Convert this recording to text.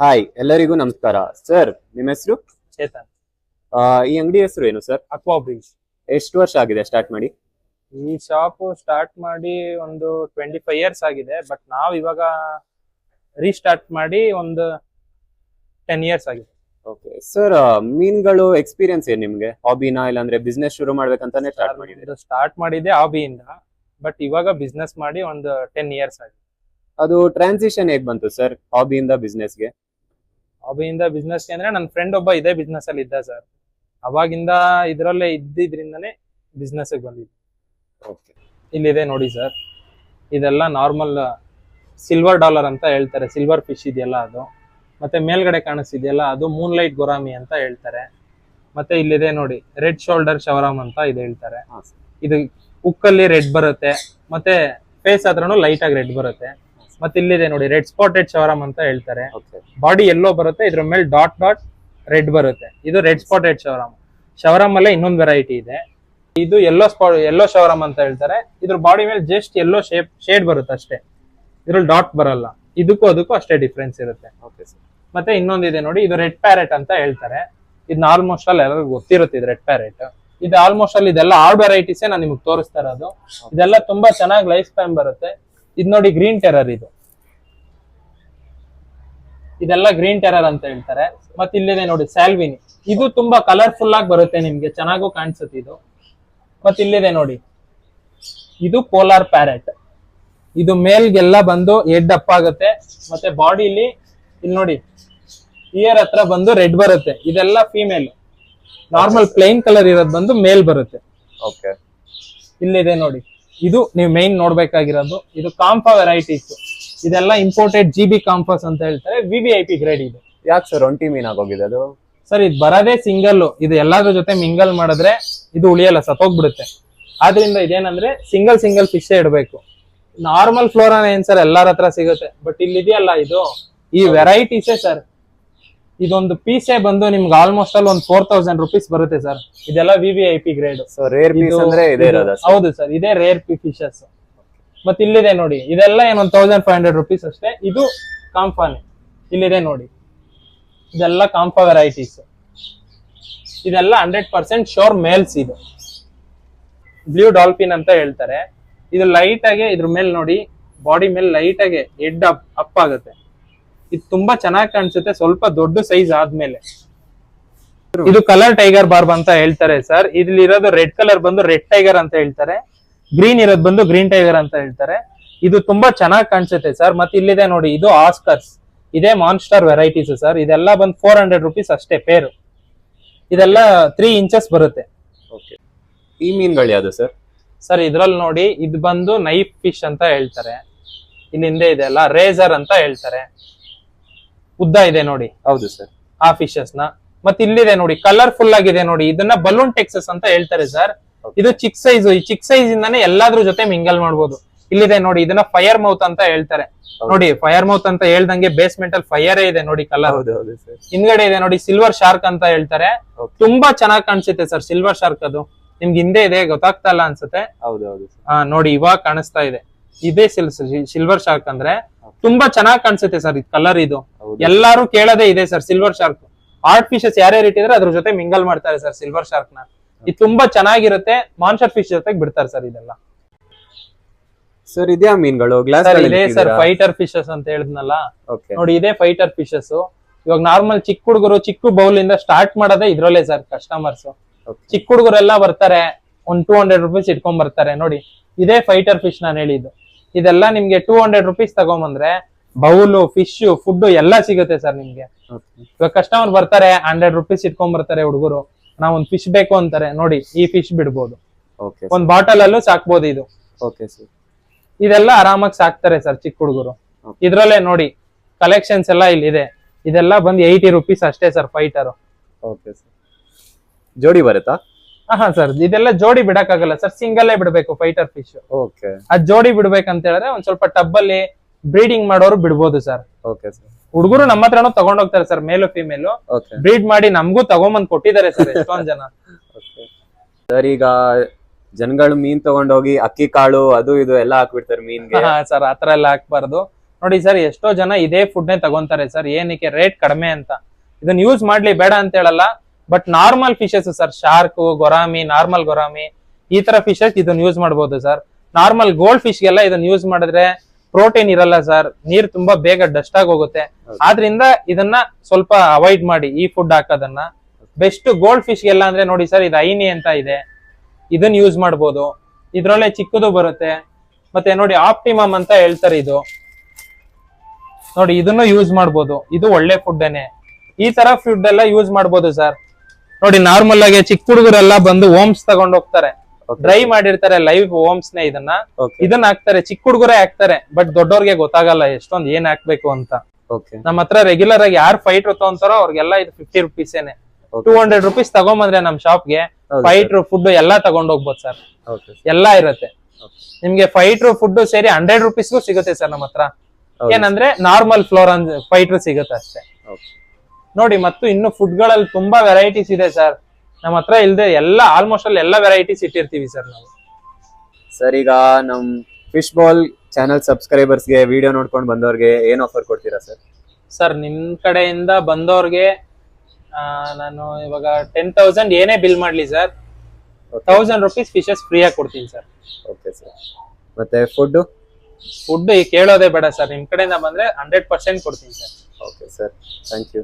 Hi, ಎಲ್ಲರಿಗೂ ನಮಸ್ಕಾರ. Sir, ನಿಮ್ಮ ಹೆಸರು? ಚೇತನ್. ಈ ಅಂಗಡಿ ಹೆಸರು ಏನು ಸರ್? Aqua bridge. ಎಷ್ಟು ವರ್ಷ ಆಗಿದೆ ಸ್ಟಾರ್ಟ್ ಮಾಡಿ? ಈ ಶಾಪ್ ಸ್ಟಾರ್ಟ್ ಮಾಡಿ ಒಂದು 25 ಇಯರ್ಸ್ ಆಗಿದೆ. ಬಟ್ ನಾವ್ ಇವಾಗ ರೀಸ್ಟಾರ್ಟ್ ಮಾಡಿ ಒಂದು 10 ಇಯರ್ಸ್ ಆಗಿದೆ. ಓಕೆ ಸರ್, ಮೀನುಗಳು ಎಕ್ಸ್ಪೀರಿಯನ್ಸ್ ಏನು ನಿಮ್ಗೆ? ಹಾಬಿನಾ ಇಲ್ಲಾಂದ್ರೆ ಬಿಸ್ನೆಸ್ ಶುರು ಮಾಡ್ಬೇಕಂತಾನೆ ಸ್ಟಾರ್ಟ್ ಮಾಡಿದ್ರೆ? ಸ್ಟಾರ್ಟ್ ಮಾಡಿದೆ ಹಾಬಿಯಿಂದ, ಬಟ್ ಇವಾಗ ಬಿಸ್ನೆಸ್ ಮಾಡಿ ಒಂದು 10 ಇಯರ್ಸ್ ಆಗಿದೆ. ಅದು ಟ್ರಾನ್ಸಿಷನ್ ಹೇಗ್ ಬಂತು ಸರ್, ಹಾಬಿಯಿಂದ ಬಿಸ್ನೆಸ್ಗೆ? ಹಾಬಿಯಿಂದ ಬಿಸ್ನೆಸ್ಗೆ ಅಂದ್ರೆ ನನ್ನ ಫ್ರೆಂಡ್ ಒಬ್ಬ ಇದೇ ಬಿಸ್ನೆಸ್ ಅಲ್ಲಿ ಇದ್ದ ಸರ್. ಅವಾಗಿಂದ ಇದ್ರಲ್ಲೇ ಇದ್ದಿದ್ರಿಂದನೇ ಬಿಸ್ನೆಸ್ ಬಂದಿದ್ದು. ಓಕೆ, ಇಲ್ಲಿದೆ ನೋಡಿ ಸರ್, ಇದೆಲ್ಲ ನಾರ್ಮಲ್ ಸಿಲ್ವರ್ ಡಾಲರ್ ಅಂತ ಹೇಳ್ತಾರೆ. ಸಿಲ್ವರ್ ಫಿಶ್ ಇದೆಯಲ್ಲ ಅದು. ಮತ್ತೆ ಮೇಲ್ಗಡೆ ಕಾಣಿಸ್ತಿದೆಯಲ್ಲ ಅದು ಮೂನ್ ಲೈಟ್ ಗೊರಾಮಿ ಅಂತ ಹೇಳ್ತಾರೆ. ಮತ್ತೆ ಇಲ್ಲಿದೆ ನೋಡಿ ರೆಡ್ ಶೋಲ್ಡರ್ ಶವರಾಮ್ ಅಂತ ಇದು ಹೇಳ್ತಾರೆ. ಇದು ಉಕ್ಕಲ್ಲಿ ರೆಡ್ ಬರುತ್ತೆ, ಮತ್ತೆ ಫೇಸ್ ಹತ್ರನು ಲೈಟ್ ಆಗಿ ರೆಡ್ ಬರುತ್ತೆ. ಮತ್ತೆ ಇಲ್ಲಿದೆ ನೋಡಿ ರೆಡ್ ಸ್ಪಾಟೆಡ್ ಶವರಾಮ್ ಅಂತ ಹೇಳ್ತಾರೆ. ಬಾಡಿ ಎಲ್ಲೋ ಬರುತ್ತೆ, ಇದ್ರ ಮೇಲೆ ಡಾಟ್ ಡಾಟ್ ರೆಡ್ ಬರುತ್ತೆ. ಇದು ರೆಡ್ ಸ್ಪಾಟೆಡ್ ಶವರಾಮ್. ಶವರಾಮ್ ಅಲ್ಲೇ ಇನ್ನೊಂದು ವೆರೈಟಿ ಇದೆ, ಇದು ಎಲ್ಲೋ ಶವರಾಮ್ ಅಂತ ಹೇಳ್ತಾರೆ. ಇದ್ರ ಬಾಡಿ ಮೇಲೆ ಜಸ್ಟ್ ಎಲ್ಲೋ ಶೇಡ್ ಬರುತ್ತೆ ಅಷ್ಟೇ, ಇದ್ರಲ್ಲಿ ಡಾಟ್ ಬರಲ್ಲ. ಇದಕ್ಕೂ ಅದಕ್ಕೂ ಅಷ್ಟೇ ಡಿಫ್ರೆನ್ಸ್ ಇರುತ್ತೆ. ಮತ್ತೆ ಇನ್ನೊಂದಿದೆ ನೋಡಿ, ಇದು ರೆಡ್ ಪ್ಯಾರೆಟ್ ಅಂತ ಹೇಳ್ತಾರೆ. ಇದನ್ನ ಆಲ್ಮೋಸ್ಟ್ ಅಲ್ಲಿ ಎಲ್ಲರಿಗೂ ಗೊತ್ತಿರುತ್ತೆ, ಇದು ರೆಡ್ ಪ್ಯಾರೆಟ್. ಇದು ಆಲ್ಮೋಸ್ಟ್ ಅಲ್ಲಿ ಇದೆಲ್ಲ ಆರ್ಡ್ ವೆರೈಟೀಸ್ ನಾನು ನಿಮ್ಗೆ ತೋರಿಸ್ತಾ ಇರೋದು. ಇದೆಲ್ಲ ತುಂಬಾ ಚೆನ್ನಾಗಿ ಲೈಫ್ ಸ್ಪ್ಯಾನ್ ಬರುತ್ತೆ. ಇದು ನೋಡಿ ಗ್ರೀನ್ ಟೆರರ್, ಇದೆಲ್ಲ ಗ್ರೀನ್ ಟೆರರ್ ಅಂತ ಹೇಳ್ತಾರೆ. ಮತ್ತೆ ಇಲ್ಲಿದೆ ನೋಡಿ ಸ್ಯಾಲ್ವಿನಿ, ಇದು ತುಂಬಾ ಕಲರ್ಫುಲ್ ಆಗಿ ಬರುತ್ತೆ, ನಿಮ್ಗೆ ಚೆನ್ನಾಗೂ ಕಾಣಿಸುತ್ತೆ ಇದು. ಮತ್ತೆ ಇಲ್ಲಿದೆ ನೋಡಿ, ಇದು ಪೋಲಾರ್ ಪ್ಯಾರೆಟ್. ಇದು ಮೇಲ್ಗೆಲ್ಲ ಬಂದು ಹೆಡ್ ಅಪ್ ಆಗುತ್ತೆ. ಮತ್ತೆ ಬಾಡಿಲಿ ಇಲ್ಲಿ ನೋಡಿ ಇಯರ್ ಹತ್ರ ಬಂದು ರೆಡ್ ಬರುತ್ತೆ. ಇದೆಲ್ಲ ಫೀಮೇಲ್. ನಾರ್ಮಲ್ ಪ್ಲೇನ್ ಕಲರ್ ಇರೋದು ಬಂದು ಮೇಲ್ ಬರುತ್ತೆ. ಓಕೆ, ಇಲ್ಲಿದೆ ನೋಡಿ, ಇದು ನೀವು ಮೈನ್ ನೋಡ್ಬೇಕಾಗಿರೋದು. ಇದು ಕಾಂಫಾ ವೆರೈಟೀಸ್. ಇದೆಲ್ಲ ಇಂಪೋರ್ಟೆಡ್ GB ಕಾಂಫಾಸ್ ಅಂತ ಹೇಳ್ತಾರೆ. VVIP ಗ್ರೇಡ್ ಇದು. ಯಾಕೆ ಸರ್ ಒಂಟಿ ಮೀನ್ ಆಗೋಗಿದೆ ಅದು? ಸರ್ ಇದು ಬರೋದೇ ಸಿಂಗಲ್. ಇದು ಎಲ್ಲಾದ್ರ ಜೊತೆ ಮಿಂಗಲ್ ಮಾಡಿದ್ರೆ ಇದು ಉಳಿಯಲ್ಲ, ಸತ್ತೋಗ್ಬಿಡುತ್ತೆ. ಆದ್ರಿಂದ ಇದೇನಂದ್ರೆ ಸಿಂಗಲ್ ಫಿಶ್ ಇಡಬೇಕು. ನಾರ್ಮಲ್ ಫ್ಲೋರಾನ ಏನ್ ಸರ್ ಎಲ್ಲಾರ ಹತ್ರ ಸಿಗುತ್ತೆ, ಬಟ್ ಇಲ್ಲಿ ಇದೆಯಲ್ಲ ಇದು ಈ ವೆರೈಟೀಸೇ ಸರ್. ಇದೊಂದು ಪೀಸೇ ಬಂದು ನಿಮ್ಗೆ ಆಲ್ಮೋಸ್ಟ್ ಅಲ್ಲಿ ಒಂದು 4000 rupees ಬರುತ್ತೆ ಸರ್. ಇದೆಲ್ಲ VVIP grade. So rare piece ಅಂದ್ರೆ ಇದೇ ಇರೋದಾ? ಹೌದು ಸರ್, ಇದೇ ರೇರ್ ಫಿಶಸ್. ಮತ್ತೆ ಇಲ್ಲಿದೆ ನೋಡಿ, ಇದೆಲ್ಲ ಏನೊಂದು 1500 rupees ಅಷ್ಟೇ. ಇದು ಕಾಂಫಾನೆ. ಇಲ್ಲಿದೆ ನೋಡಿ, ಇದೆಲ್ಲ ಕಾಂಫಾ ವೆರೈಟೀಸ್. ಇದೆಲ್ಲ 100% ಶೋರ್ ಮೇಲ್ಸ್. ಇದು ಬ್ಲೂ ಡಾಲ್ಫಿನ್ ಅಂತ ಹೇಳ್ತಾರೆ. ಇದು ಲೈಟ್ ಆಗಿ ಇದ್ರ ಮೇಲೆ ನೋಡಿ, ಬಾಡಿ ಮೇಲೆ ಲೈಟ್ ಆಗಿ ಹೆಡ್ ಅಪ್ ಆಗುತ್ತೆ. ಇದು ತುಂಬಾ ಚೆನ್ನಾಗಿ ಕಾಣಿಸುತ್ತೆ ಸ್ವಲ್ಪ ದೊಡ್ಡ ಸೈಜ್ ಆದ್ಮೇಲೆ. ಇದು ಕಲರ್ ಟೈಗರ್ ಬಾರ್ಬ್ ಅಂತ ಹೇಳ್ತಾರೆ ಸರ್. ಇಲ್ಲಿ ಇರೋದು ರೆಡ್ ಕಲರ್ ಬಂದು ರೆಡ್ ಟೈಗರ್ ಅಂತ ಹೇಳ್ತಾರೆ, ಗ್ರೀನ್ ಇರೋದು ಬಂದು ಗ್ರೀನ್ ಟೈಗರ್ ಅಂತ ಹೇಳ್ತಾರೆ. ಇದು ತುಂಬಾ ಚೆನ್ನಾಗಿ ಕಾಣಿಸುತ್ತೆ ಸರ್. ಮತ್ತೆ ಇಲ್ಲಿದೆ ನೋಡಿ, ಇದು ಆಸ್ಕರ್ಸ್. ಇದೇ ಮಾನ್ಸ್ಟರ್ ವೆರೈಟೀಸ್ ಸರ್. ಇದೆಲ್ಲ ಬಂದು 400 rupees ಅಷ್ಟೇ ಪೇರು. ಇದೆಲ್ಲ 3 inches ಬರುತ್ತೆ. ಓಕೆ, ಈ ಮೀನ್ಗಳು ಯಾವ್ದು ಸರ್? ಸರ್ ಇದ್ರಲ್ಲಿ ನೋಡಿ, ಇದು ಬಂದು ನೈಫ್ ಫಿಶ್ ಅಂತ ಹೇಳ್ತಾರೆ. ಇಲ್ಲಿ ಹಿಂದೆ ಇದೆ ಅಲ್ಲ, ರೇಸರ್ ಅಂತ ಹೇಳ್ತಾರೆ. ಉದ್ದ ಇದೆ ನೋಡಿ. ಹೌದು ಸರ್, ಆ ಫಿಶಸ್ ನ. ಮತ್ತೆ ಇಲ್ಲಿದೆ ನೋಡಿ, ಕಲರ್ಫುಲ್ ಆಗಿದೆ ನೋಡಿ, ಇದನ್ನ ಬಲೂನ್ ಟೆಕ್ಸಸ್ ಅಂತ ಹೇಳ್ತಾರೆ ಸರ್. ಇದು ಚಿಕ್ ಸೈಜ್. ಈ ಚಿಕ್ ಸೈಜ್ ಇಂದಾನೆ ಎಲ್ಲಾದ್ರ ಜೊತೆ ಮಿಂಗಲ್ ಮಾಡ್ಬೋದು. ಇಲ್ಲಿದೆ ನೋಡಿ, ಇದನ್ನ ಫೈರ್ ಮೌತ್ ಅಂತ ಹೇಳ್ತಾರೆ. ನೋಡಿ ಫೈರ್ ಮೌತ್ ಅಂತ ಹೇಳ್ದಂಗೆ ಬೇಸ್ಮೆಂಟ್ ಅಲ್ಲಿ ಫೈರ್ ಇದೆ ನೋಡಿ ಕಲರ್. ಹಿಂದ್ಗಡೆ ಇದೆ ನೋಡಿ ಸಿಲ್ವರ್ ಶಾರ್ಕ್ ಅಂತ ಹೇಳ್ತಾರೆ. ತುಂಬಾ ಚೆನ್ನಾಗಿ ಕಾಣಿಸುತ್ತೆ ಸರ್ ಸಿಲ್ವರ್ ಶಾರ್ಕ್. ಅದು ನಿಮ್ಗೆ ಹಿಂದೆ ಇದೆ, ಗೊತ್ತಾಗ್ತಾ ಇಲ್ಲ ಅನ್ಸುತ್ತೆ. ನೋಡಿ ಇವಾಗ ಕಾಣಿಸ್ತಾ ಇದೆ. ಇದೇ ಸಿಲ್ವರ್ ಶಾರ್ಕ್ ಅಂದ್ರೆ ತುಂಬಾ ಚೆನ್ನಾಗಿ ಕಾಣಿಸುತ್ತೆ ಸರ್. ಇದು ಕಲರ್ ಇದು ಎಲ್ಲಾರು ಕೇಳೋದೇ ಇದೆ sir, silver shark. Art fishes ಯಾರ್ಯಾರು ಇಟ್ಟಿದ್ರೆ ಅದ್ರ ಜೊತೆ ಮಿಂಗಲ್ ಮಾಡ್ತಾರೆ ಸರ್ ಸಿಲ್ವರ್ ಶಾರ್ಕ್ ನ. ಇದು ತುಂಬಾ ಚೆನ್ನಾಗಿರುತ್ತೆ. ಮಾನ್ಸ್ಟರ್ ಫಿಶ್ ಜೊತೆಗೆ ಬಿಡ್ತಾರೆ ಸರ್ ಇದೆಲ್ಲ. ಸರ್ ಇದ್ಯಾ ಮೀನ್ಗಳು? ಇದೆ ಸರ್ ಫೈಟರ್ ಫಿಶಸ್ ಅಂತ ಹೇಳಿದ್ನಲ್ಲ ನೋಡಿ, ಇದೇ ಫೈಟರ್ ಫಿಶಸ್. ಇವಾಗ ನಾರ್ಮಲ್ ಚಿಕ್ಕ ಹುಡುಗರು ಚಿಕ್ಕ ಬೌಲ್ ಇಂದ ಸ್ಟಾರ್ಟ್ ಮಾಡೋದೇ ಇದ್ರಲ್ಲೇ ಸರ್. ಕಸ್ಟಮರ್ಸ್ ಚಿಕ್ಕ ಹುಡುಗರೆಲ್ಲ ಬರ್ತಾರೆ, ಒಂದ್ 200 rupees ಇಟ್ಕೊಂಡ್ ಬರ್ತಾರೆ ನೋಡಿ. ಇದೇ ಫೈಟರ್ ಫಿಶ್ ನಾನು ಹೇಳಿದ್ದು. ಇದೆಲ್ಲ ನಿಮ್ಗೆ 200 rupees ತಗೊಂಬಂದ್ರೆ ಬೌಲು, ಫಿಶ್, ಫುಡ್ ಎಲ್ಲ ಸಿಗುತ್ತೆ ಸರ್ ನಿಮ್ಗೆ. ಇವಾಗ ಕಸ್ಟಮರ್ ಬರ್ತಾರೆ 100 rupees ಇಟ್ಕೊಂಡ್ ಬರ್ತಾರೆ ಹುಡುಗರು. ನಾವ್ ಒಂದ್ ಫಿಶ್ ಬೇಕು ಅಂತಾರೆ ನೋಡಿ, ಈ ಫಿಶ್ ಬಿಡ್ಬೋದು. ಒಂದ್ ಬಾಟಲ್ ಅಲ್ಲೂ ಸಾಕ್ಬೋದು ಇದು. ಇದೆಲ್ಲ ಆರಾಮಾಗಿ ಸಾಕ್ತಾರೆ ಸರ್ ಚಿಕ್ಕ ಹುಡುಗರು. ಇದ್ರಲ್ಲೇ ನೋಡಿ ಕಲೆಕ್ಷನ್ಸ್ ಎಲ್ಲ ಇಲ್ಲಿ ಇದೆ. ಇದೆಲ್ಲ ಬಂದ್ 80 rupees ಅಷ್ಟೇ ಸರ್ ಫೈಟರ್. ಜೋಡಿ ಬರುತ್ತಾ? ಹಾ ಸರ್, ಇದೆಲ್ಲ ಜೋಡಿ ಬಿಡಕ್ಕಾಗಲ್ಲ ಸರ್, ಸಿಂಗಲ್ಲೇ ಬಿಡ್ಬೇಕು ಫೈಟರ್ ಫಿಶ್. ಅದ್ ಜೋಡಿ ಬಿಡ್ಬೇಕಂತ ಹೇಳಿದ್ರೆ ಒಂದ್ ಸ್ವಲ್ಪ ಟಬ್ ಅಲ್ಲಿ ಬ್ರೀಡಿಂಗ್ ಮಾಡೋರು ಬಿಡ್ಬೋದು ಸರ್. ಹುಡುಗರು ನಮ್ಮ ಹತ್ರನೂ ತಗೊಂಡೋಗ್ತಾರೆ ಸರ್, ಮೇಲು ಫಿಮೇಲು ಬ್ರೀಡ್ ಮಾಡಿ ನಮ್ಗೂ ತಗೊಂಬಂದ್ ಕೊಟ್ಟಿದ್ದಾರೆ ಸರ್ ಎಷ್ಟೊಂದ್ ಜನ. ಸರ್ ಈಗ ಜನಗಳು ಮೀನ್ ತಗೊಂಡೋಗಿ ಅಕ್ಕಿ ಕಾಳು ಅದು ಇದು ಎಲ್ಲ ಹಾಕ್ಬಿಡ್ತಾರೆ ಮೀನ್ಗೆ. ಸರ್ ಆತರ ಎಲ್ಲ ಹಾಕ್ಬಾರ್ದು. ನೋಡಿ ಸರ್, ಎಷ್ಟೋ ಜನ ಇದೇ ಫುಡ್ ನೇ ತಗೊಂತಾರೆ ಸರ್, ಏನಕ್ಕೆ ರೇಟ್ ಕಡಿಮೆ ಅಂತ. ಇದನ್ನ ಯೂಸ್ ಮಾಡ್ಲಿ ಬೇಡ ಅಂತ ಹೇಳಲ್ಲ, but normal fishes sir, shark, gourami, normal gourami ಈ ತರ ಫಿಶಸ್ ಇದನ್ನ ಯೂಸ್ ಮಾಡಬಹುದು ಸರ್. ನಾರ್ಮಲ್ ಗೋಲ್ಡ್ ಫಿಶ್ ಗೆಲ್ಲ ಇದನ್ನ ಯೂಸ್ ಮಾಡಿದ್ರೆ ಪ್ರೋಟೀನ್ ಇರಲ್ಲ ಸರ್, ನೀರ್ ತುಂಬಾ ಬೇಗ ಡಸ್ಟ್ ಆಗಿ ಹೋಗುತ್ತೆ. ಆದ್ರಿಂದ ಇದನ್ನ ಸ್ವಲ್ಪ ಅವಾಯ್ಡ್ ಮಾಡಿ ಈ ಫುಡ್ ಹಾಕೋದನ್ನ. ಬೆಸ್ಟ್ ಗೋಲ್ಡ್ ಫಿಶ್ ಗೆಲ್ಲ ಅಂದ್ರೆ ನೋಡಿ ಸರ್, ಇದು ಐನಿ ಅಂತ ಇದೆ, ಇದನ್ನ ಯೂಸ್ ಮಾಡಬಹುದು. ಇದ್ರೊಳ್ಳೆ ಚಿಕ್ಕದು ಬರುತ್ತೆ. ಮತ್ತೆ ನೋಡಿ ಆಪ್ಟಿಮಮ್ ಅಂತ ಹೇಳ್ತಾರೆ, ಇದು ನೋಡಿ ಇದನ್ನು ಯೂಸ್ ಮಾಡಬಹುದು. ಇದು ಒಳ್ಳೆ ಫುಡ್ಡೇನೆ. ಈ ತರ ಫುಡ್ ಎಲ್ಲ ಯೂಸ್ ಮಾಡಬಹುದು ಸರ್. ನೋಡಿ ನಾರ್ಮಲ್ ಆಗಿ ಚಿಕ್ಕ ಹುಡುಗರೆಲ್ಲ ಬಂದು ಓಮ್ಸ್ ತಗೊಂಡ್ ಹೋಗ್ತಾರೆ, ಡ್ರೈ ಮಾಡಿರ್ತಾರೆ ಲೈವ್ ಓಮ್ಸ್ ನೇ. ಇದನ್ನ ಹಾಕ್ತಾರೆ, ಚಿಕ್ಕ ಹುಡುಗರೇ ಹಾಕ್ತಾರೆ, ಬಟ್ ದೊಡ್ಡವ್ರಿಗೆ ಗೊತ್ತಾಗಲ್ಲ ಎಷ್ಟೊಂದ್ ಏನ್ ಹಾಕ್ಬೇಕು ಅಂತ. ನಮ್ಮ ಹತ್ರ ರೆಗ್ಯುಲರ್ ಆಗಿ ಯಾರು ಫೈಟರ್ ತಗೊಂತಾರೋ ಅವ್ರಿಗೆಲ್ಲ ಇದು 50 ರುಪೀಸೇನೆ. 200 ರುಪೀಸ್ ತಗೊಂಬಂದ್ರೆ ನಮ್ ಶಾಪ್ಗೆ ಫೈಟರ್ ಫುಡ್ ಎಲ್ಲಾ ತಗೊಂಡ್ ಹೋಗ್ಬೋದು ಸರ್, ಎಲ್ಲಾ ಇರುತ್ತೆ. ನಿಮ್ಗೆ ಫೈಟರ್ ಫುಡ್ ಸೇರಿ 100 ರುಪೀಸ್ಗೂ ಸಿಗುತ್ತೆ ಸರ್ ನಮ್ಮ ಹತ್ರ. ಏನಂದ್ರೆ ನಾರ್ಮಲ್ ಫ್ಲೋರ್ ಫೈಟರ್ ಸಿಗುತ್ತೆ ಅಷ್ಟೇ. ನೋಡಿ, ಮತ್ತು ಇನ್ನು ಫುಡ್ ಗಳಲ್ಲಿ ತುಂಬಾ ವೆರೈಟೀಸ್ ಇದೆ ಸರ್ ನಮ್ಮ ಹತ್ರ. ಇಲ್ದೆ ಎಲ್ಲ ಆಲ್ಮೋಸ್ಟ್ ಅಲ್ಲಿ ಎಲ್ಲ ವೆರೈಟೀಸ್ ಇಟ್ಟಿರ್ತೀವಿ ಸರ್ ನಾವು. ಸರ್, ಈಗ ನಮ್ ಫಿಶ್ ಬಾಲ್ ಚಾನಲ್ ಸಬ್ಸ್ಕ್ರೈಬರ್ಸ್ಗೆ ವಿಡಿಯೋ ನೋಡ್ಕೊಂಡು ಬಂದವ್ರಿಗೆ ಏನ್ ಆಫರ್ ಕೊಡ್ತೀರಾ ಸರ್? ಸರ್, ನಿಮ್ ಕಡೆಯಿಂದ ಬಂದವ್ರಿಗೆ ನಾನು ಇವಾಗ 10,000 ಏನೇ ಬಿಲ್ ಮಾಡ್ಲಿ ಸರ್, 1000 ರುಪೀಸ್ ಫಿಶಸ್ ಫ್ರೀ ಆಗಿ ಕೊಡ್ತೀನಿ ಸರ್. Okay sir. ಮತ್ತೆ ಫುಡ್ ಕೇಳೋದೇ ಬೇಡ ಸರ್, ನಿಮ್ ಕಡೆಯಿಂದ ಬಂದ್ರೆ 100% ಕೊಡ್ತೀನಿ sir. Okay sir, thank you.